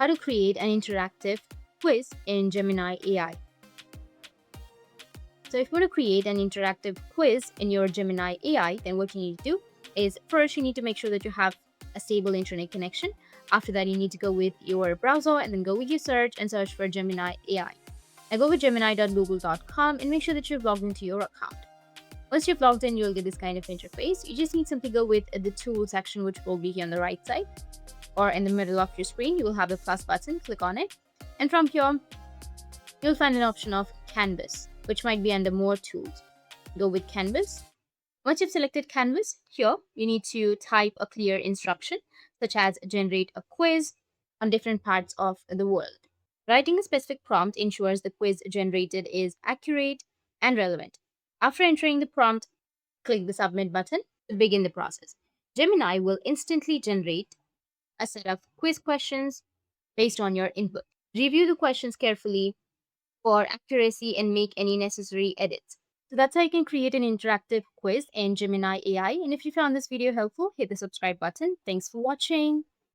how to create an interactive quiz in Gemini AI. So if you want to create an interactive quiz in your Gemini AI, then what you need to do is first you need to make sure that you have a stable internet connection. After that, you need to go with your browser and then go with your search and search for Gemini AI. Now go with gemini.google.com and make sure that you've logged into your account. Once you've logged in, you'll get this kind of interface. You just need to simply go with the tools section, which will be here on the right side or in the middle of your screen. You will have the plus button, click on it. And from here, you'll find an option of Canvas, which might be under more tools. Go with Canvas. Once you've selected Canvas, here you need to type a clear instruction, such as generate a quiz on different parts of the world. Writing a specific prompt ensures the quiz generated is accurate and relevant. After entering the prompt, click the submit button to begin the process. Gemini will instantly generate a set of quiz questions based on your input. Review the questions carefully for accuracy and make any necessary edits. So that's how you can create an interactive quiz in Gemini AI. And if you found this video helpful, hit the subscribe button. Thanks for watching.